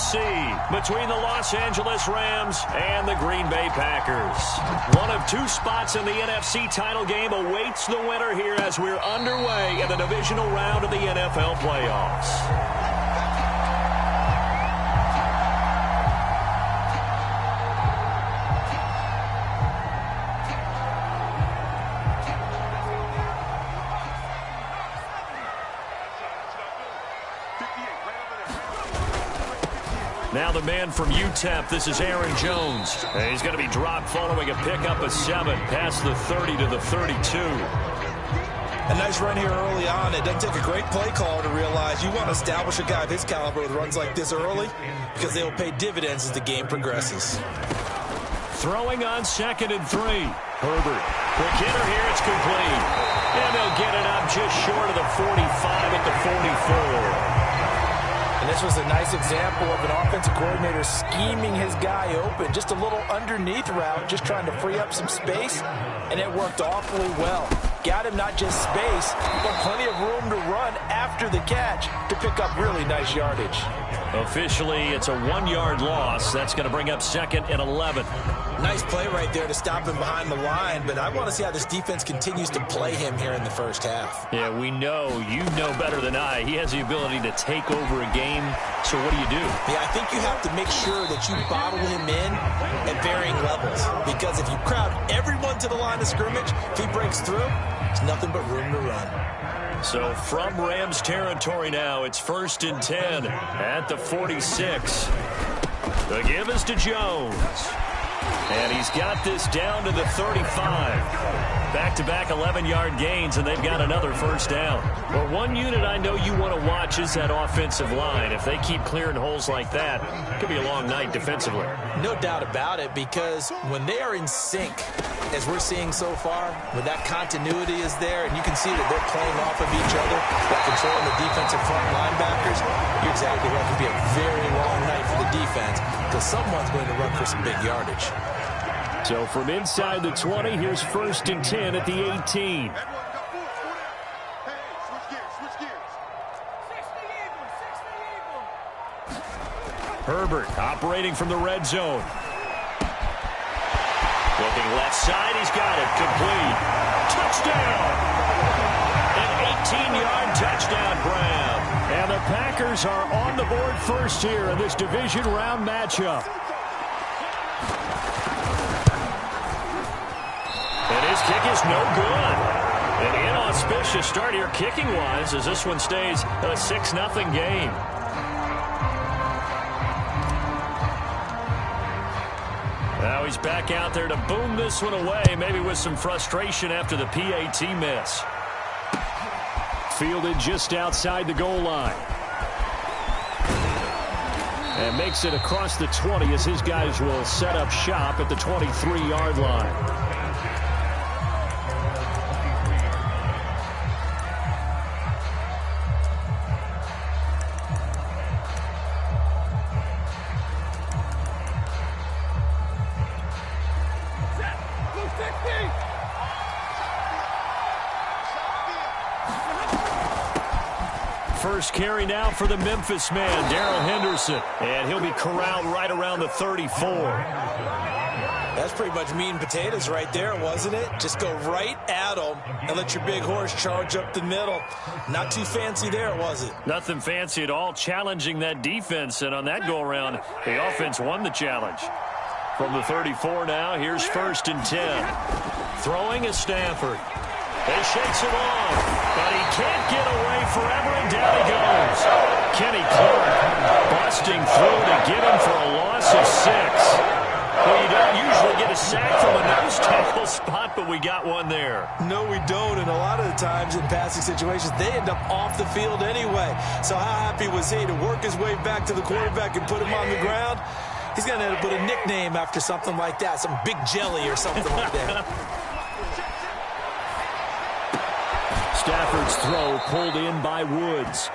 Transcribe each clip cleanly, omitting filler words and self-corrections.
NFC between the Los Angeles Rams and the Green Bay Packers. One of two spots in the NFC title game awaits the winner here as we're underway in the divisional round of the NFL playoffs. Now the man from UTEP, this is Aaron Jones. He's going to be dropped following a pickup of 7 past the 30 to the 32. A nice run here early on. It doesn't take a great play caller to realize you want to establish a guy of his caliber with runs like this early because they will pay dividends as the game progresses. Throwing on 2nd and 3. Herbert. Quick hitter here, it's complete. And they'll get it up just short of the 45 at the 44. And this was a nice example of an offensive coordinator scheming his guy open. Just a little underneath route, just trying to free up some space, and it worked awfully well. Got him not just space, but plenty of room to run after the catch to pick up really nice yardage. Officially, it's a 1-yard loss. That's going to bring up 2nd and 11. Nice play right there to stop him behind the line, but I want to see how this defense continues to play him here in the first half. Yeah, we know. You know better than I. He has the ability to take over a game. So what do you do? Yeah, I think you have to make sure that you bottle him in at varying levels, because if you crowd everyone to the line of scrimmage, if he breaks through, there's nothing but room to run. So from Rams territory now, it's 1st and 10 at the 46. The give is to Jones. And he's got this down to the 35. Back-to-back 11-yard gains, and they've got another first down. Well, one unit I know you want to watch is that offensive line. If they keep clearing holes like that, it could be a long night defensively. No doubt about it, because when they are in sync, as we're seeing so far, when that continuity is there, and you can see that they're playing off of each other, they're controlling the defensive front linebackers, you're exactly right. It could be a very long night for the defense, because someone's going to run for some big yardage. So from inside the 20, here's 1st and 10 at the 18. Herbert operating from the red zone. Looking left side, he's got it. Complete. Touchdown! An 18-yard touchdown grab. And the Packers are on the board first here in this division round matchup. And his kick is no good. An inauspicious start here kicking-wise as this one stays a 6-0 game. Now he's back out there to boom this one away, maybe with some frustration after the PAT miss. Fielded just outside the goal line. And makes it across the 20 as his guys will set up shop at the 23-yard line. First carry now for the Memphis man, Darrell Henderson. And he'll be corralled right around the 34. That's pretty much meat and potatoes right there, wasn't it? Just go right at them and let your big horse charge up the middle. Not too fancy there, was it? Nothing fancy at all, challenging that defense. And on that go-around, the offense won the challenge. From the 34 now, here's 1st and 10. Throwing is Stafford. He shakes it off, but he can't get away forever, and down he goes. Kenny Clark busting through to get him for a loss of 6. Well, you don't usually get a sack from a nose tackle spot, but we got one there. No, we don't, and a lot of the times in passing situations, they end up off the field anyway. So how happy was he to work his way back to the quarterback and put him on the ground? He's going to end up with a nickname after something like that, some Big Jelly or something like that. Stafford's throw pulled in by Woods.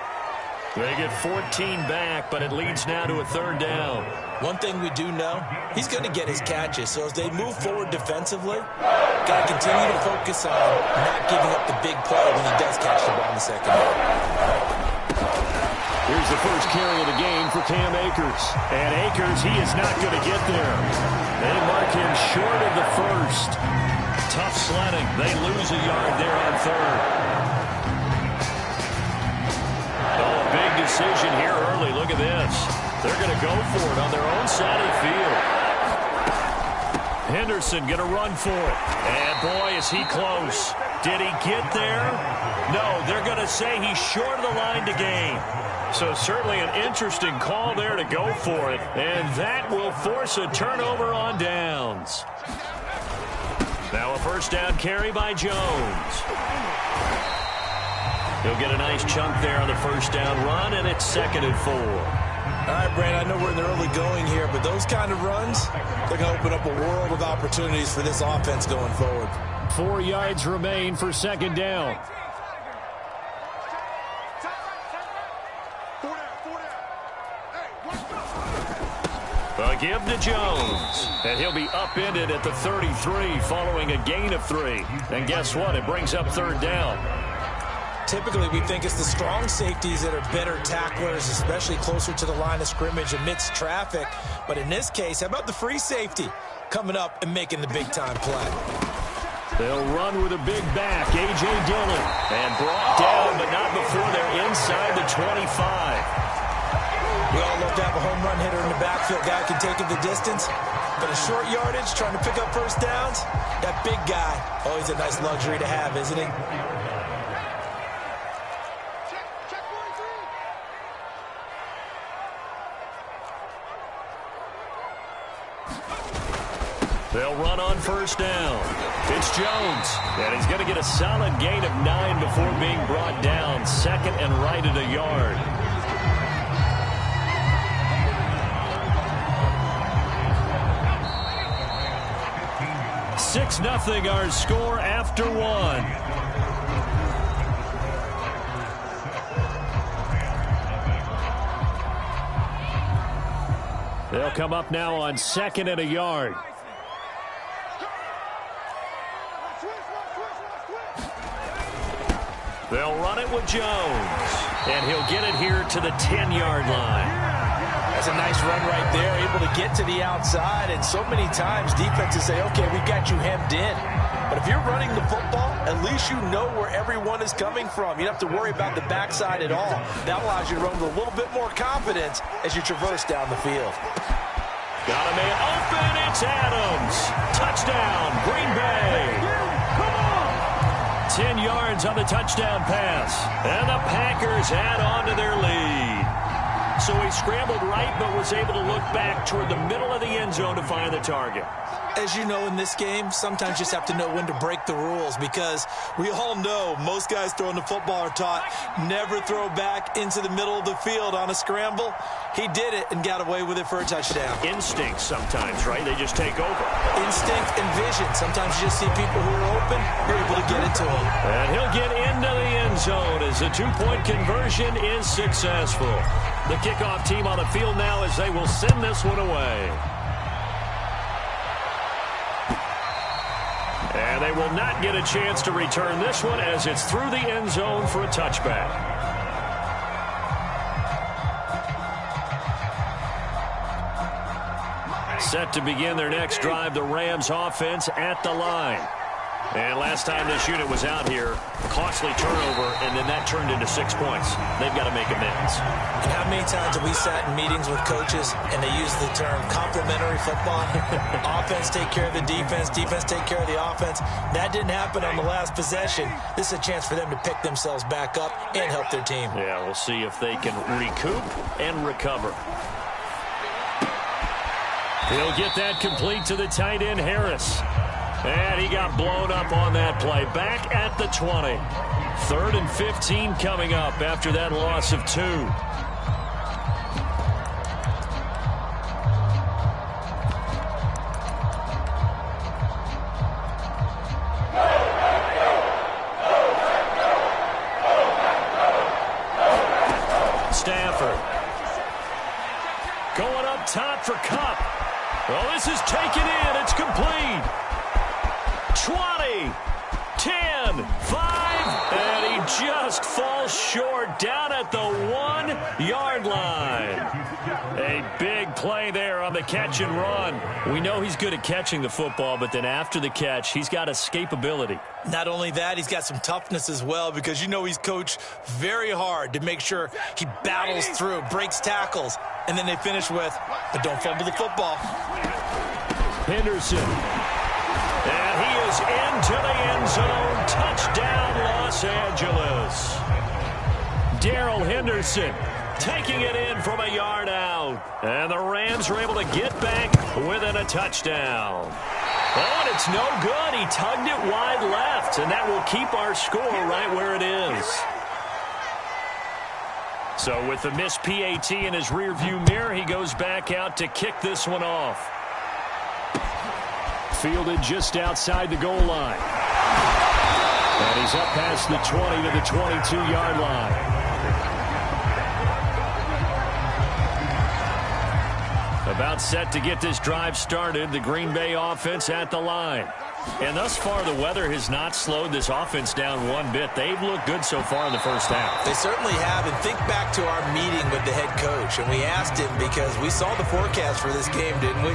They get 14 back, but it leads now to a 3rd down. One thing we do know, he's going to get his catches. So as they move forward defensively, got to continue to focus on not giving up the big play when he does catch the ball in the second half. Here's the first carry of the game for Cam Akers. And Akers, he is not going to get there. They mark him short of the first. Tough sledding. They lose a yard there on third. Oh, a big decision here early. Look at this. They're going to go for it on their own side of the field. Henderson going to run for it. And, boy, is he close. Did he get there? No, they're going to say he's short of the line to gain. So certainly an interesting call there to go for it. And that will force a turnover on downs. Now a first down carry by Jones. He'll get a nice chunk there on the first down run, and it's 2nd and 4. All right, Brandon, I know we're in the early going here, but those kind of runs, they're going to open up a world of opportunities for this offense going forward. 4 yards remain for 2nd down. A give to Jones, and he'll be upended at the 33 following a gain of 3. And guess what? It brings up 3rd down. Typically, we think it's the strong safeties that are better tacklers, especially closer to the line of scrimmage amidst traffic. But in this case, how about the free safety coming up and making the big-time play? They'll run with a big back, A.J. Dillon, and brought down, but not before they're inside the 25. We all love to have a home run hitter in the backfield. Guy can take it the distance. But a short yardage, trying to pick up first downs, that big guy, always a nice luxury to have, isn't he? They'll run on first down. It's Jones, and he's going to get a solid gain of 9 before being brought down. 2nd and right at a yard. 6-0 our score after 1. They'll come up now on 2nd and a yard. They'll run it with Jones, and he'll get it here to the 10-yard line. That's a nice run right there, able to get to the outside, and so many times defenses say, okay, we've got you hemmed in. But if you're running the football, at least you know where everyone is coming from. You don't have to worry about the backside at all. That allows you to run with a little bit more confidence as you traverse down the field. Got a man open, it's Adams. Touchdown, Green Bay. 10 yards on the touchdown pass, and the Packers add on to their lead. So he scrambled right, but was able to look back toward the middle of the end zone to find the target. As you know, in this game, sometimes you just have to know when to break the rules, because we all know most guys throwing the football are taught never throw back into the middle of the field on a scramble. He did it and got away with it for a touchdown. Instinct sometimes, right? They just take over. Instinct and vision. Sometimes you just see people who are open, you're able to get it to them. And he'll get into the end zone as the two-point conversion is successful. The kickoff team on the field now as they will send this one away. And they will not get a chance to return this one as it's through the end zone for a touchback. Set to begin their next drive, the Rams offense at the line. And last time this unit was out here, costly turnover, and then that turned into 6 points. They've got to make amends. And how many times have we sat in meetings with coaches and they use the term complementary football? Offense take care of the defense, defense take care of the offense. That didn't happen on the last possession. This is a chance for them to pick themselves back up and help their team. Yeah, we'll see if they can recoup and recover. He'll get that complete to the tight end, Harris. And he got blown up on that play. Back at the 20. 3rd and 15 coming up after that loss of 2. Stafford. Going up top for Kupp. Well, this is taken in. It's complete. 20, 10, 5, and he just falls short down at the 1-yard line. A big play there on the catch and run. We know he's good at catching the football, but then after the catch, he's got escapability. Not only that, he's got some toughness as well, because you know he's coached very hard to make sure he battles through, breaks tackles, and then they finish with, but don't fumble the football. Henderson. And he is into the end zone. Touchdown, Los Angeles. Darrell Henderson taking it in from a yard out. And the Rams are able to get back within a touchdown. Oh, and it's no good. He tugged it wide left, and that will keep our score right where it is. So with the missed PAT in his rearview mirror, he goes back out to kick this one off. Fielded just outside the goal line. And he's up past the 20 to the 22-yard line. About set to get this drive started, the Green Bay offense at the line. And thus far, the weather has not slowed this offense down one bit. They've looked good so far in the first half. They certainly have. And think back to our meeting with the head coach. And we asked him, because we saw the forecast for this game, didn't we?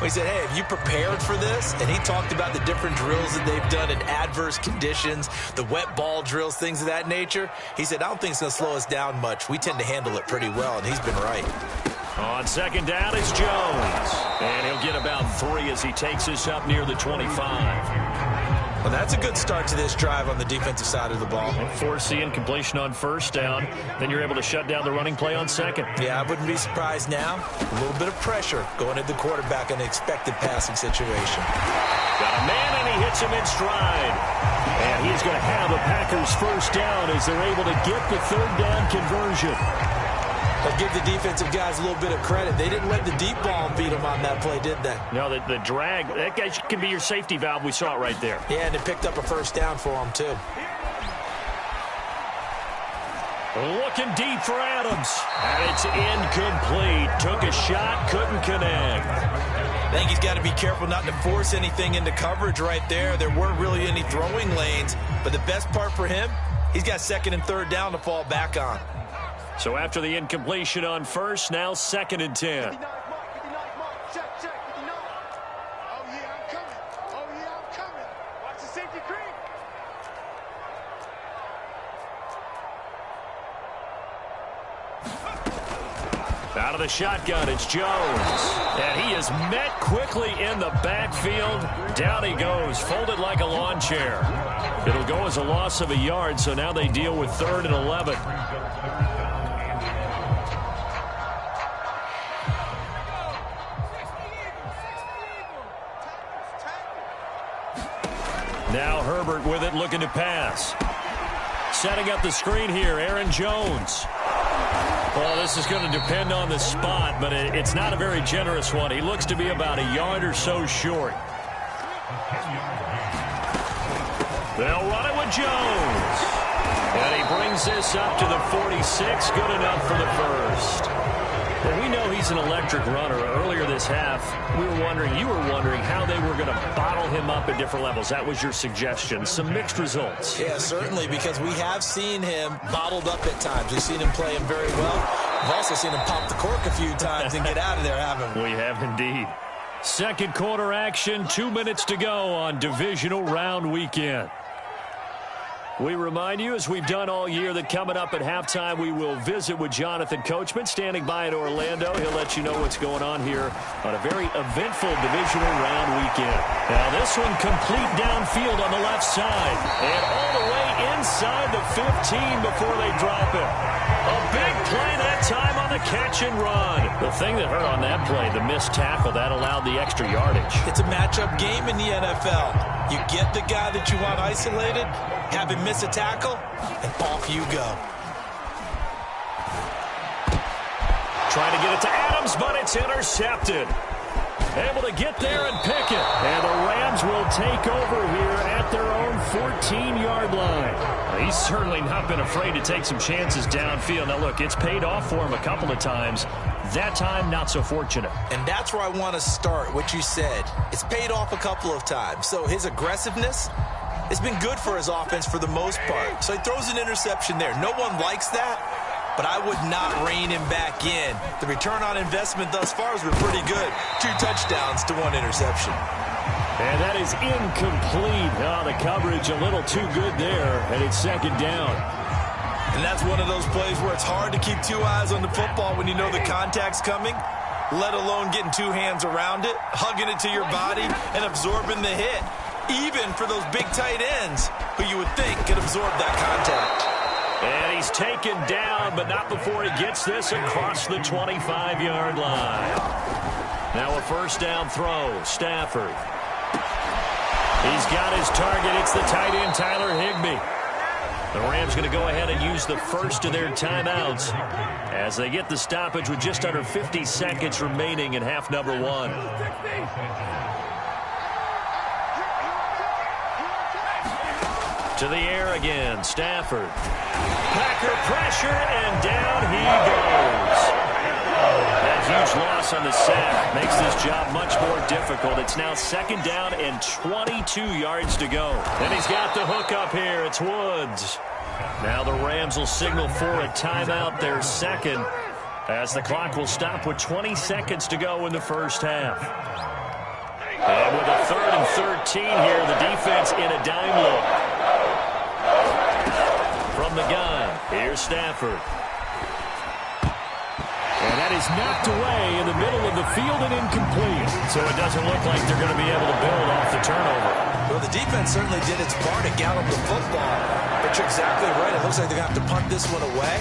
We said, hey, have you prepared for this? And he talked about the different drills that they've done in adverse conditions, the wet ball drills, things of that nature. He said, I don't think it's going to slow us down much. We tend to handle it pretty well, and he's been right. On second down, it's Jones. And he'll get about 3 as he takes this up near the 25. Well, that's a good start to this drive on the defensive side of the ball. Force the incompletion on first down. Then you're able to shut down the running play on second. Yeah, I wouldn't be surprised now. A little bit of pressure going at the quarterback in the expected passing situation. Got a man, and he hits him in stride. And he's going to have the Packers first down as they're able to get the third down conversion. But give the defensive guys a little bit of credit. They didn't let the deep ball beat them on that play, did they? No, the drag, that guy can be your safety valve. We saw it right there. Yeah, and it picked up a first down for them, too. Looking deep for Adams. And it's incomplete. Took a shot, couldn't connect. I think he's got to be careful not to force anything into coverage right there. There weren't really any throwing lanes. But the best part for him, he's got second and third down to fall back on. So after the incompletion on first, now second and 10. Out of the shotgun, it's Jones. And he is met quickly in the backfield. Down he goes, folded like a lawn chair. It'll go as a loss of a yard, so now they deal with 3rd and 11. Now Herbert with it, looking to pass. Setting up the screen here, Aaron Jones. Well, this is going to depend on the spot, but it's not a very generous one. He looks to be about a yard or so short. They'll run it with Jones. And he brings this up to the 46. Good enough for the first. Well, we know he's an electric runner. Earlier this half, you were wondering how they were going to bottle him up at different levels. That was your suggestion. Some mixed results. Yeah, certainly, because we have seen him bottled up at times. We've seen him play him very well. We've also seen him pop the cork a few times and get out of there, haven't we? We have indeed. Second quarter action, 2 minutes to go on Divisional Round Weekend. We remind you, as we've done all year, that coming up at halftime, we will visit with Jonathan Coachman, standing by in Orlando. He'll let you know what's going on here on a very eventful Divisional Round Weekend. Now, this one complete downfield on the left side, and all the way inside the 15 before they drop it. A big play that time on the catch and run. The thing that hurt on that play, the missed tackle, that allowed the extra yardage. It's a matchup game in the NFL. You get the guy that you want isolated, have him miss a tackle, and off you go. Trying to get it to Adams, but it's intercepted. Able to get there and pick it. And the Rams will take over here at their own 14-yard line. He's certainly not been afraid to take some chances downfield. Now, look, it's paid off for him a couple of times. That time, not so fortunate. And that's where I want to start, what you said. It's paid off a couple of times. So his aggressiveness, It's been good for his offense for the most part. So he throws an interception there. No one likes that, but I would not rein him back in. The return on investment thus far has been pretty good. 2 touchdowns to 1 interception. And that is incomplete. Oh, the coverage a little too good there, and it's 2nd down. And that's one of those plays where it's hard to keep 2 eyes on the football when you know the contact's coming, let alone getting 2 hands around it, hugging it to your body, and absorbing the hit. Even for those big tight ends who you would think could absorb that contact. And he's taken down, but not before he gets this across the 25-yard line. Now a 1st down throw. Stafford. He's got his target. It's the tight end, Tyler Higbee. The Rams going to go ahead and use the first of their timeouts as they get the stoppage with just under 50 seconds remaining in half number 1. To the air again, Stafford. Packer pressure, and down he goes. That huge loss on the sack makes this job much more difficult. It's now 2nd down and 22 yards to go. And he's got the hook up here. It's Woods. Now the Rams will signal for a timeout, their 2nd, as the clock will stop with 20 seconds to go in the 1st half. And with a 3rd and 13 here, the defense in a dime look. From the gun, here's Stafford. And that is knocked away in the middle of the field and incomplete. So it doesn't look like they're going to be able to build off the turnover. Well, the defense certainly did its part to gallop the football. But you're exactly right. It looks like they're going to have to punt this one away.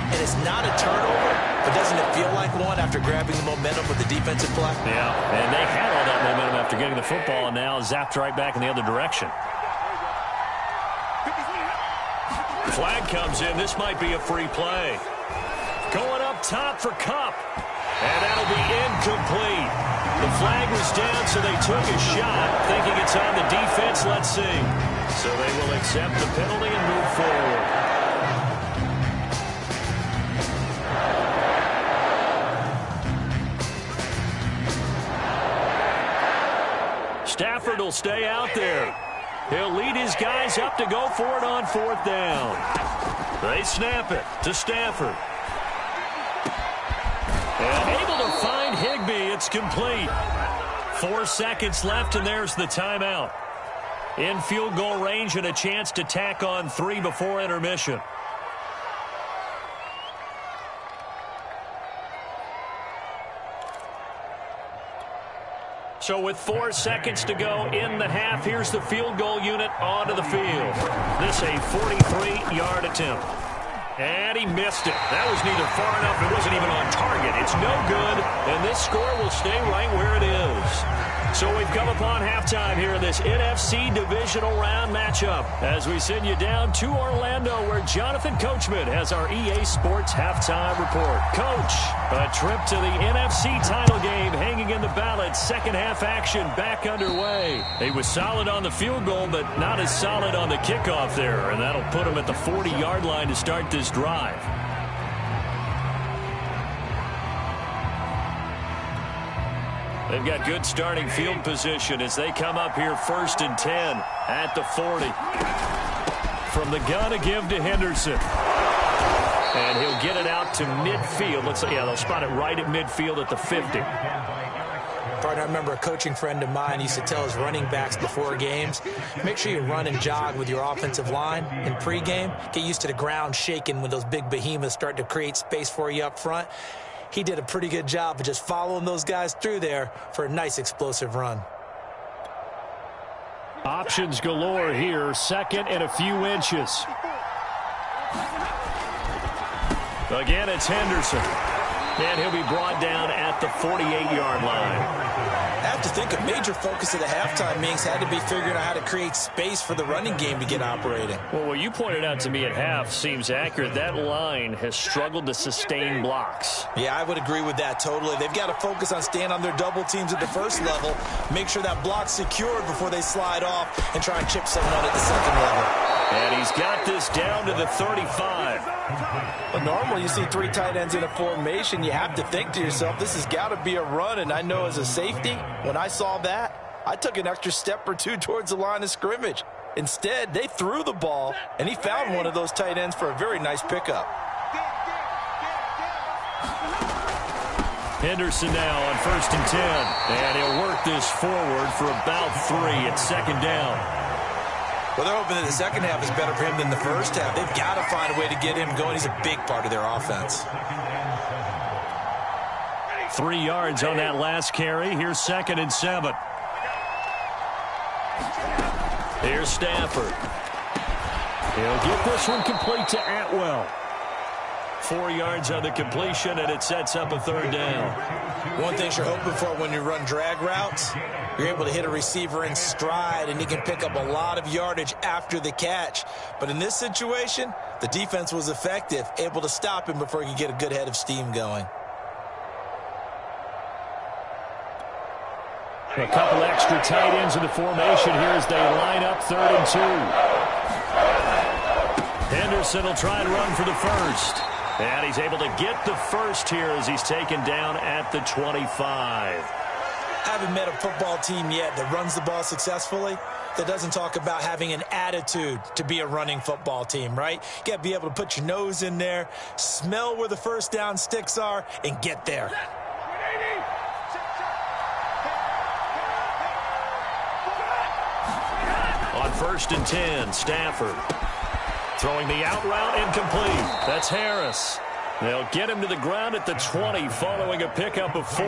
And it's not a turnover, but doesn't it feel like one after grabbing the momentum with the defensive play? Yeah, and they had all that momentum after getting the football, and now zapped right back in the other direction. Flag comes in. This might be a free play. Going up top for Kupp. And that'll be incomplete. The flag was down, so they took a shot, thinking it's on the defense. Let's see. So they will accept the penalty and move forward. Stafford will stay out there. He'll lead his guys up to go for it on 4th down. They snap it to Stafford. And able to find Higbee. It's complete. 4 seconds left, and there's the timeout. In field goal range and a chance to tack on 3 before intermission. So with 4 seconds to go in the half, here's the field goal unit onto the field. This a 43-yard attempt. And he missed it. That was neither far enough. It wasn't even on target. It's no good, and this score will stay right where it is. So we've come upon halftime here in this NFC Divisional Round matchup as we send you down to Orlando where Jonathan Coachman has our EA Sports Halftime Report. Coach, a trip to the NFC title game hanging in the balance. 2nd half action back underway. He was solid on the field goal, but not as solid on the kickoff there, and that'll put him at the 40-yard line to start this drive. They've got good starting field position as they come up here 1st and 10 at the 40. From the gun, a give to Henderson. And he'll get it out to midfield. They'll spot it right at midfield at the 50. Partner, I remember a coaching friend of mine used to tell his running backs before games, make sure you run and jog with your offensive line in pregame. Get used to the ground shaking when those big behemoths start to create space for you up front. He did a pretty good job of just following those guys through there for a nice explosive run. Options galore here. 2nd and a few inches. Again, it's Henderson. And he'll be brought down at the 48-yard line. I have to think a major focus of the halftime meetings had to be figuring out how to create space for the running game to get operating. Well, what you pointed out to me at half seems accurate. That line has struggled to sustain blocks. Yeah, I would agree with that totally. They've got to focus on staying on their double teams at the first level, make sure that block's secured before they slide off and try and chip someone at the 2nd level. And he's got this down to the 35. But normally you see 3 tight ends in a formation, you have to think to yourself, this has got to be a run. And I know as a safety, when I saw that, I took an extra step or 2 towards the line of scrimmage. Instead, they threw the ball, and he found one of those tight ends for a very nice pickup. Henderson now on 1st and 10. And he'll work this forward for about 3 at 2nd down. Well, they're hoping that the second half is better for him than the first half. They've got to find a way to get him going. He's a big part of their offense. 3 yards on that last carry. Here's 2nd and 7. Here's Stafford. He'll get this one complete to Atwell. 4 yards on the completion, and it sets up a 3rd down. One thing you're hoping for when you run drag routes, you're able to hit a receiver in stride, and he can pick up a lot of yardage after the catch. But in this situation, the defense was effective, able to stop him before he could get a good head of steam going. A couple extra tight ends in the formation here as they line up 3rd and 2. Henderson will try and run for the first. And he's able to get the first here as he's taken down at the 25. I haven't met a football team yet that runs the ball successfully that doesn't talk about having an attitude to be a running football team, right? You got to be able to put your nose in there, smell where the first down sticks are, and get there. On 1st and 10, Stafford. Throwing the out route incomplete. That's Harris. They'll get him to the ground at the 20 following a pickup of 4.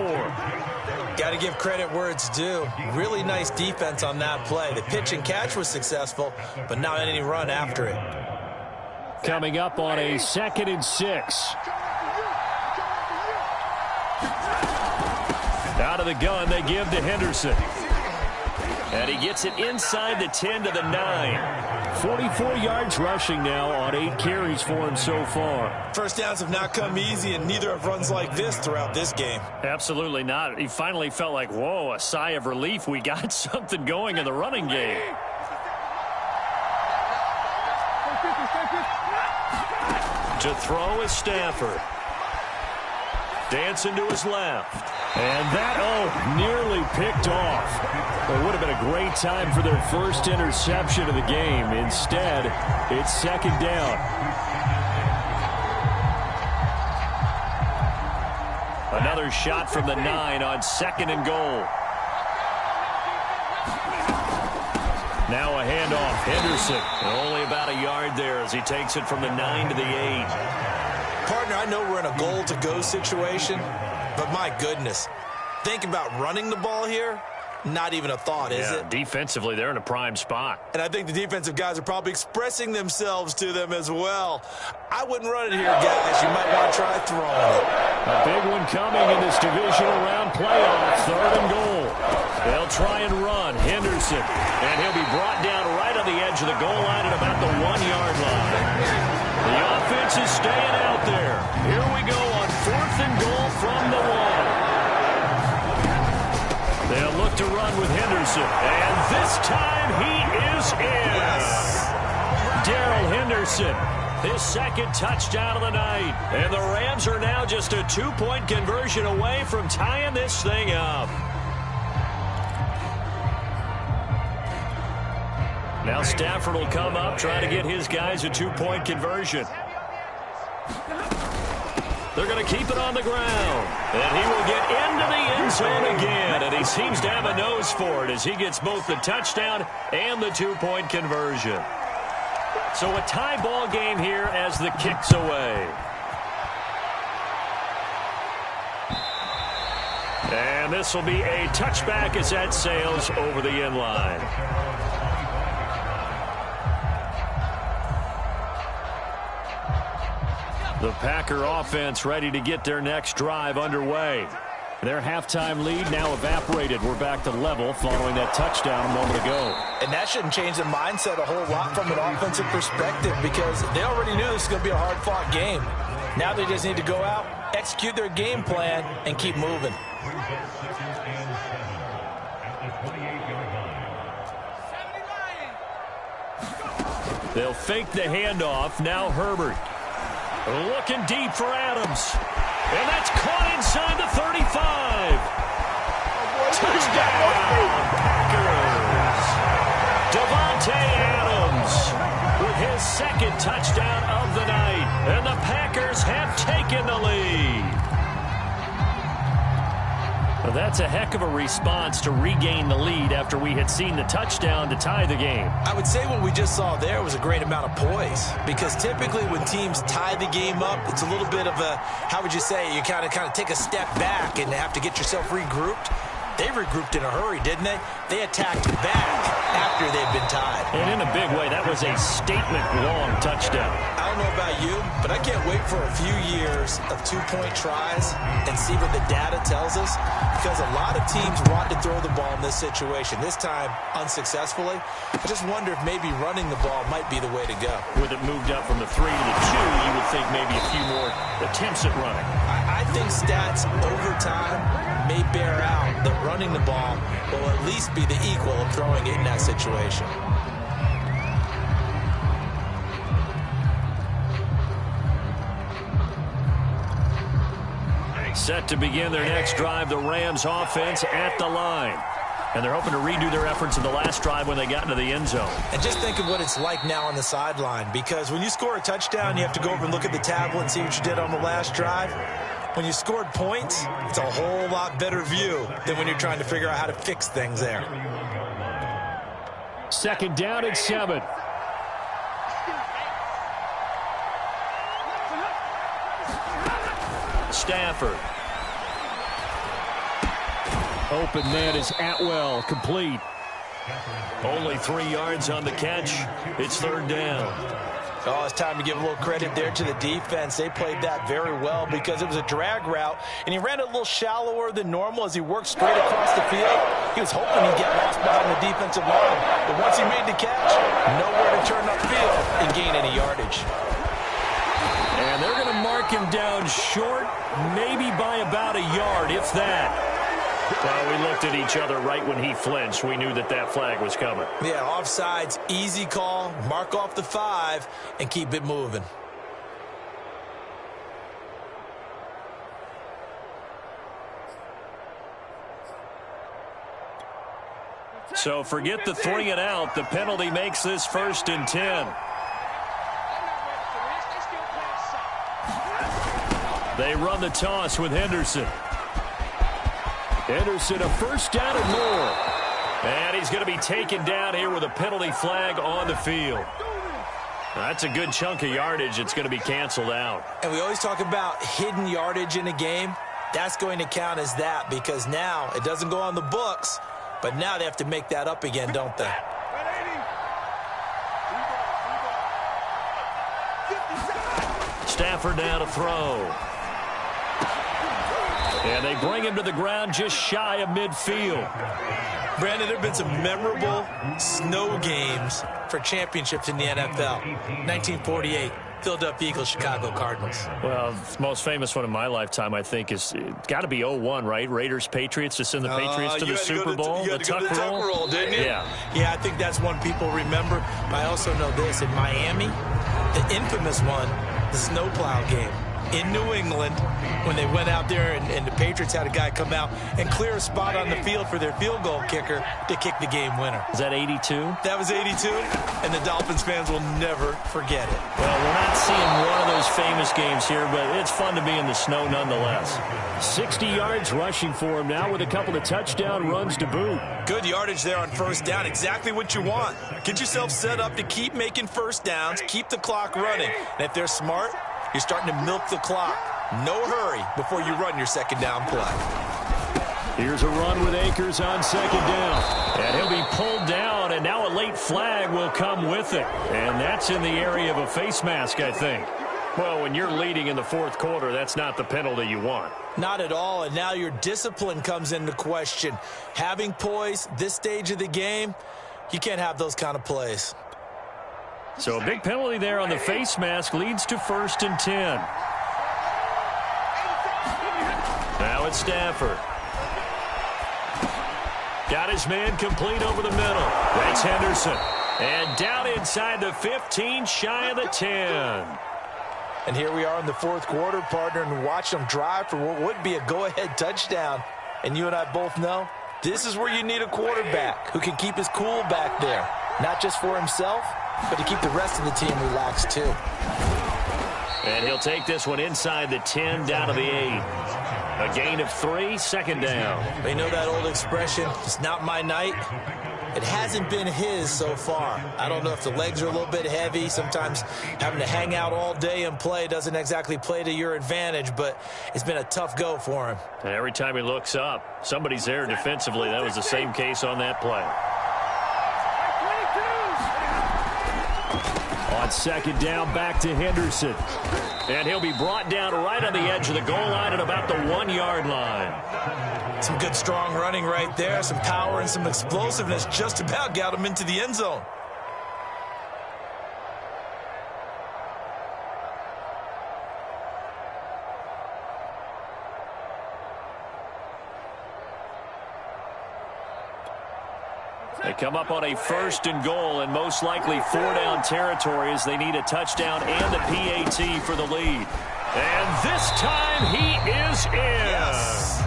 Got to give credit where it's due. Really nice defense on that play. The pitch and catch was successful, but not any run after it. Coming up on a 2nd and 6. Out of the gun, they give to Henderson. And he gets it inside the 10 to the 9. 44 yards rushing now on 8 carries for him so far. First downs have not come easy, and neither have runs like this throughout this game. Absolutely not. He finally felt like, whoa, a sigh of relief. We got something going in the running game. To throw is Stafford. Dancing to his left. And that, nearly picked off. It would have been a great time for their first interception of the game. Instead, it's 2nd down. Another shot from the 9 on 2nd and goal. Now a handoff. Henderson. Only about a yard there as he takes it from the 9 to the 8. Partner, I know we're in a goal-to-go situation, but my goodness, think about running the ball here. Not even a thought, is it? Defensively, they're in a prime spot. And I think the defensive guys are probably expressing themselves to them as well. I wouldn't run it here, guys. You might want to try throwing it. A big one coming in this divisional round playoff. 3rd and goal. They'll try and run. Henderson. And he'll be brought down right on the edge of the goal line at about the 1-yard line. The offense is staying out there. Here we go on 4th and goal from the 1. They'll look to run with Henderson. And this time he is in. Yes. Darrell Henderson, his 2nd touchdown of the night. And the Rams are now just a 2-point conversion away from tying this thing up. Now Stafford will come up, try to get his guys a 2-point conversion. They're going to keep it on the ground. And he will get into the end zone again. And he seems to have a nose for it as he gets both the touchdown and the 2-point conversion. So a tie ball game here as the kick's away. And this will be a touchback as that sails over the end line. The Packer offense ready to get their next drive underway. Their halftime lead now evaporated. We're back to level following that touchdown a moment ago. And that shouldn't change the mindset a whole lot from an offensive perspective because they already knew this was going to be a hard-fought game. Now they just need to go out, execute their game plan, and keep moving. They'll fake the handoff. Now Herbert. Looking deep for Adams. And that's caught inside the 35. Touchdown, Packers. Devontae Adams. Well, that's a heck of a response to regain the lead after we had seen the touchdown to tie the game. I would say what we just saw there was a great amount of poise, because typically when teams tie the game up, it's a little bit of a, how would you say, you kind of take a step back and have to get yourself regrouped. They regrouped in a hurry, didn't they? They attacked back after they'd been tied. And in a big way, that was a statement-long touchdown. I don't know about you, but I can't wait for a few years of two-point tries and see what the data tells us, because a lot of teams want to throw the ball in this situation, this time unsuccessfully. I just wonder if maybe running the ball might be the way to go. With it moved up from the 3 to the 2, you would think maybe a few more attempts at running. I think stats over time may bear out that running the ball will at least be the equal of throwing it in that situation. Set to begin their next drive, the Rams offense at the line. And they're hoping to redo their efforts in the last drive when they got into the end zone. And just think of what it's like now on the sideline, because when you score a touchdown, you have to go over and look at the tablet and see what you did on the last drive. When you scored points, it's a whole lot better view than when you're trying to figure out how to fix things there. Second down and 7. Stafford. Open man is Atwell, complete. Only 3 yards on the catch. It's third down. Oh, it's time to give a little credit there to the defense. They played that very well because it was a drag route, and he ran a little shallower than normal as he worked straight across the field. He was hoping he'd get lost behind the defensive line, but once he made the catch, nowhere to turn upfield and gain any yardage. And they're going to mark him down short, maybe by about a yard, if that. Well, we looked at each other right when he flinched. We knew that that flag was coming. Yeah, offsides, easy call, mark off the 5, and keep it moving. So forget the 3 and out. The penalty makes this 1st and 10. They run the toss with Henderson. Henderson, a first down and more. And he's going to be taken down here with a penalty flag on the field. That's a good chunk of yardage. It's going to be canceled out. And we always talk about hidden yardage in a game. That's going to count as that, because now it doesn't go on the books, but now they have to make that up again, don't they? Stafford now to throw. And they bring him to the ground just shy of midfield. Brandon, there have been some memorable snow games for championships in the NFL. 1948, Philadelphia Eagles, Chicago Cardinals. Well, the most famous one in my lifetime, I think, is got to be 0-1, right? Raiders-Patriots to send the Patriots to the Super Bowl. You had to go to the tuck roll, didn't you? Yeah, I think that's one people remember. But I also know this. In Miami, the infamous one, the snowplow game. In New England, when they went out there and the Patriots had a guy come out and clear a spot on the field for their field goal kicker to kick the game winner. Is that 82? That was 82, and the Dolphins fans will never forget it. Well, we're not seeing one of those famous games here, but it's fun to be in the snow nonetheless. 60 yards rushing for him now with a couple of touchdown runs to boot. Good yardage there on first down, exactly what you want. Get yourself set up to keep making first downs, keep the clock running. And if they're smart, you're starting to milk the clock. No hurry before you run your second down play. Here's a run with Akers on second down. And he'll be pulled down, and now a late flag will come with it. And that's in the area of a face mask, I think. Well, when you're leading in the fourth quarter, that's not the penalty you want. Not at all, and now your discipline comes into question. Having poise this stage of the game, you can't have those kind of plays. So a big penalty there on the face mask leads to 1st and 10. Now it's Stafford. Got his man complete over the middle. That's Henderson. And down inside the 15, shy of the 10. And here we are in the fourth quarter, partner, and watch them drive for what would be a go-ahead touchdown. And you and I both know this is where you need a quarterback who can keep his cool back there. Not just for himself, but to keep the rest of the team relaxed too. And he'll take this one inside the 10, down to the 8. A gain of 3, second down. You know that old expression, it's not my night? It hasn't been his so far. I don't know if the legs are a little bit heavy. Sometimes having to hang out all day and play doesn't exactly play to your advantage, but it's been a tough go for him. And every time he looks up, somebody's there defensively. That was the same case on that play. On second down, back to Henderson. And he'll be brought down right on the edge of the goal line at about the 1-yard line. Some good, strong running right there. Some power and some explosiveness just about got him into the end zone. They come up on a 1st and goal and most likely 4-down territory as they need a touchdown and a PAT for the lead. And this time he is in. Yes.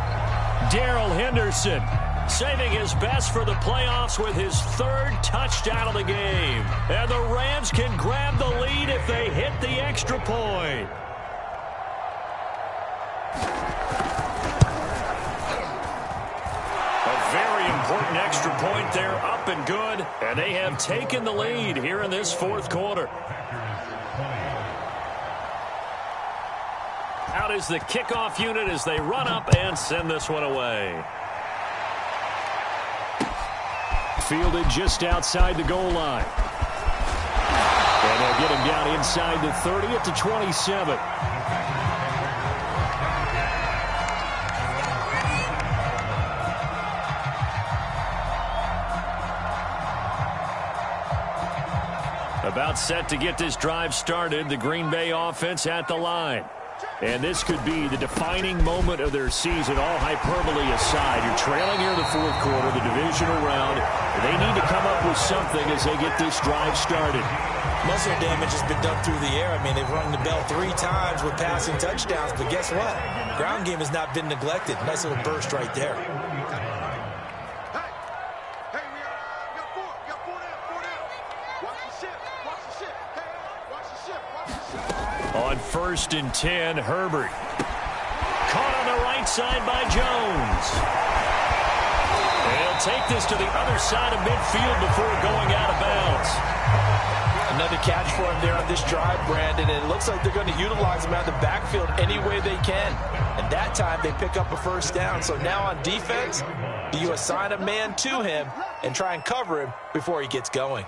Darrell Henderson saving his best for the playoffs with his 3rd touchdown of the game. And the Rams can grab the lead if they hit the extra point. Important extra point there, up and good, and they have taken the lead here in this 4th quarter. Out is the kickoff unit as they run up and send this one away. Fielded just outside the goal line. And they'll get him down inside the 30 at the 27. About set to get this drive started, the Green Bay offense at the line. And this could be the defining moment of their season, all hyperbole aside. You're trailing here in the 4th quarter, the divisional round. They need to come up with something as they get this drive started. Muscle damage has been done through the air. I mean, they've rung the bell 3 times with passing touchdowns, but guess what? Ground game has not been neglected. Nice little burst right there. On 1st and 10, Herbert. Caught on the right side by Jones. He'll take this to the other side of midfield before going out of bounds. Another catch for him there on this drive, Brandon, and it looks like they're going to utilize him out of the backfield any way they can. And that time they pick up a 1st down. So now on defense, you assign a man to him and try and cover him before he gets going.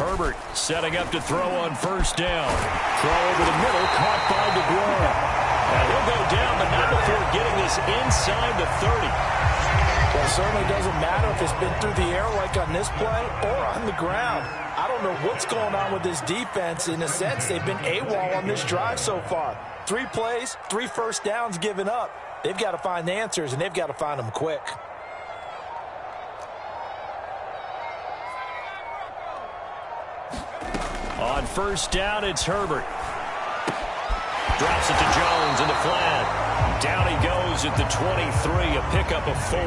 Herbert setting up to throw on 1st down. Throw over the middle, caught by DeGrom. And he'll go down, but not before getting this inside the 30. Well, it certainly doesn't matter if it's been through the air like on this play or on the ground. I don't know what's going on with this defense. In a sense, they've been AWOL on this drive so far. 3 plays, 3 1st downs given up. They've got to find the answers, and they've got to find them quick. On 1st down, it's Herbert. Drops it to Jones in the flat. Down he goes at the 23, a pickup of 4.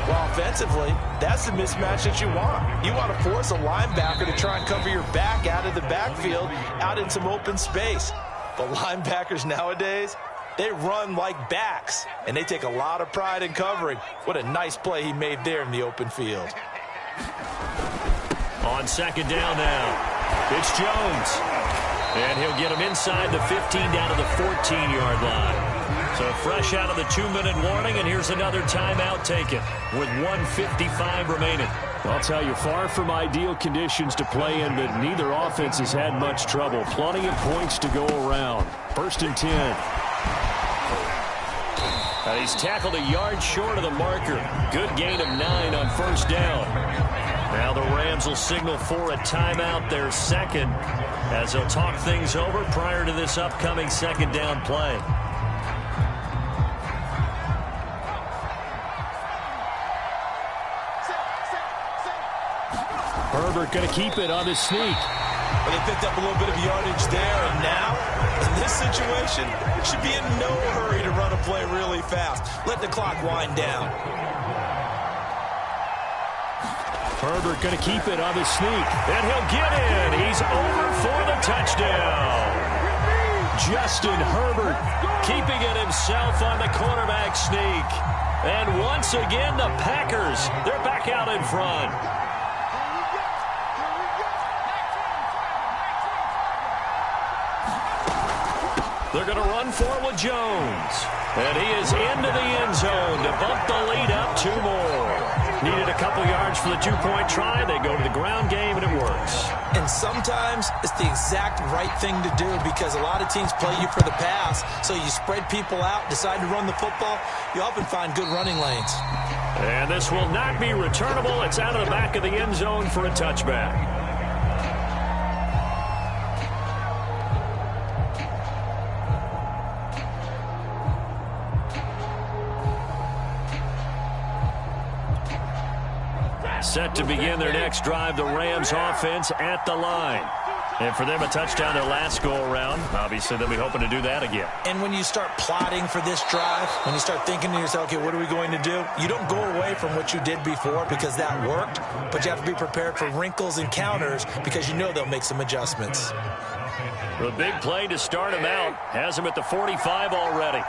Well, offensively, that's the mismatch that you want. You want to force a linebacker to try and cover your back out of the backfield, out in some open space. But linebackers nowadays, they run like backs, and they take a lot of pride in covering. What a nice play he made there in the open field. On 2nd down now. It's Jones. And he'll get him inside the 15 down to the 14-yard line. So fresh out of the 2-minute warning, and here's another timeout taken with 1:55 remaining. I'll tell you, far from ideal conditions to play in, but neither offense has had much trouble. Plenty of points to go around. 1st and 10. And he's tackled a yard short of the marker. Good gain of 9 on 1st down. Now the Rams will signal for a timeout, their 2nd, as they'll talk things over prior to this upcoming 2nd down play. Herbert going to keep it on the sneak. Well, they picked up a little bit of yardage there, and now, in this situation, should be in no hurry to run a play really fast. Let the clock wind down. Herbert going to keep it on the sneak, and he'll get in. He's over for the touchdown. Justin Herbert keeping it himself on the quarterback sneak. And once again, the Packers, they're back out in front. They're going to run for it with Jones. And he is into the end zone to bump the lead up 2 more. Needed a couple yards for the 2-point try. They go to the ground game, and it works. And sometimes it's the exact right thing to do because a lot of teams play you for the pass. So you spread people out, decide to run the football. You often find good running lanes. And this will not be returnable. It's out of the back of the end zone for a touchback. Set to begin their next drive, the Rams offense at the line. And for them, a touchdown their last go-around. Obviously, they'll be hoping to do that again. And when you start plotting for this drive, when you start thinking to yourself, okay, what are we going to do? You don't go away from what you did before because that worked, but you have to be prepared for wrinkles and counters because you know they'll make some adjustments. The big play to start him out has him at the 45 already.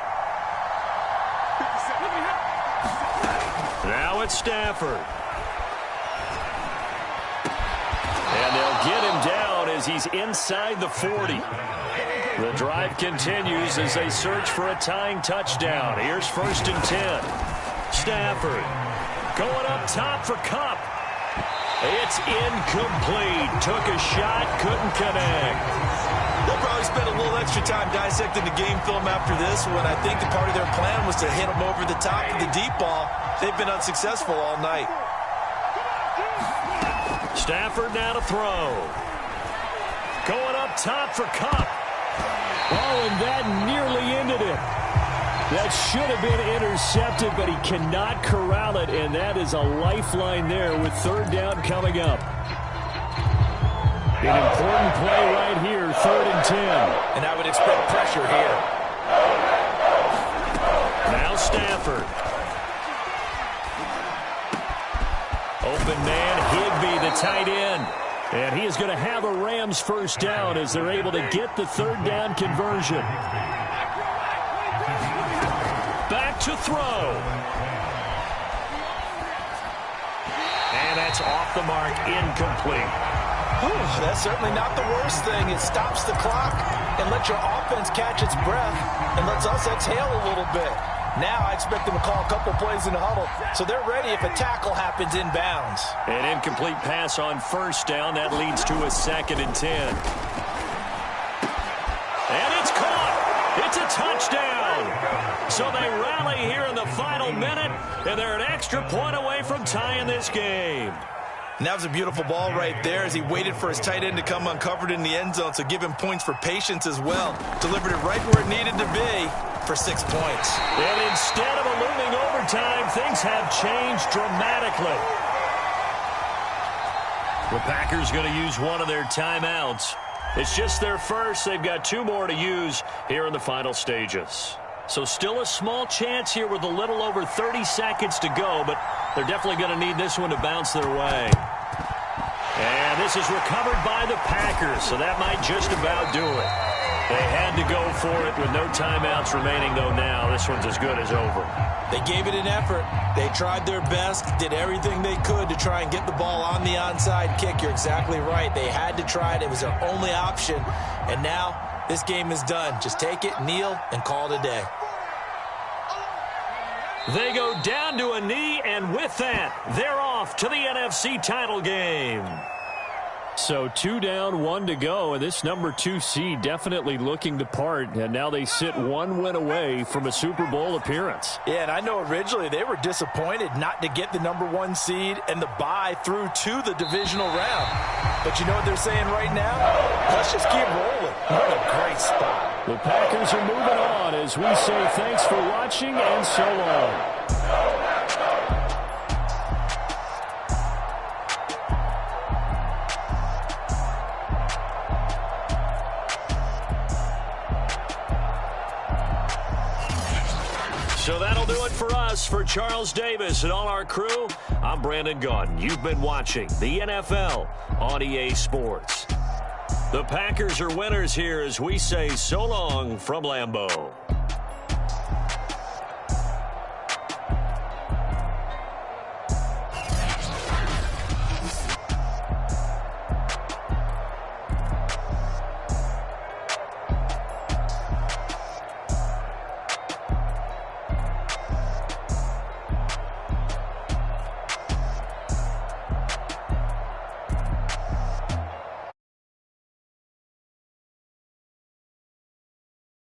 Now it's Stafford. And they'll get him down as he's inside the 40. The drive continues as they search for a tying touchdown. Here's 1st and 10. Stafford going up top for Kupp. It's incomplete. Took a shot, couldn't connect. They'll probably spend a little extra time dissecting the game film after this when I think the part of their plan was to hit them over the top of the deep ball. They've been unsuccessful all night. Stafford now to throw. Going up top for Kupp. Oh, and that nearly ended it. That should have been intercepted, but he cannot corral it, and that is a lifeline there with 3rd down coming up. An important play right here, 3rd and 10. And I would expect pressure here. Now Stafford. Open man, Higbee, the tight end. And he is going to have a Rams 1st down as they're able to get the 3rd down conversion. Back to throw. And that's off the mark, incomplete. That's certainly not the worst thing. It stops the clock and lets your offense catch its breath and lets us exhale a little bit. Now I expect them to call a couple plays in the huddle, so they're ready if a tackle happens inbounds. An incomplete pass on 1st down. That leads to a 2nd and 10. And it's caught. It's a touchdown. So they rally here in the final minute, and they're an extra point away from tying this game. And that was a beautiful ball right there as he waited for his tight end to come uncovered in the end zone, so give him points for patience as well. Delivered it right where it needed to be for 6 points. And instead of a looming overtime, things have changed dramatically. The Packers going to use one of their timeouts. It's just their first. They've got 2 more to use here in the final stages. So still a small chance here with a little over 30 seconds to go, but they're definitely going to need this one to bounce their way. And this is recovered by the Packers, so that might just about do it. They had to go for it with no timeouts remaining, though now this one's as good as over. They gave it an effort. They tried their best, did everything they could to try and get the ball on the onside kick. You're exactly right. They had to try it. It was their only option. And now this game is done. Just take it, kneel, and call it a day. They go down to a knee, and with that, they're off to the NFC title game. So 2 down, 1 to go, and this number 2 seed definitely looking the part, and now they sit 1 win away from a Super Bowl appearance. Yeah, and I know originally they were disappointed not to get the number 1 seed and the bye through to the divisional round. But you know what they're saying right now? Let's just keep rolling. What a great spot. The Packers are moving on as we say thanks for watching and so long. So that'll do it for us. For Charles Davis and all our crew, I'm Brandon Gaudin. You've been watching the NFL on EA Sports. The Packers are winners here as we say so long from Lambeau.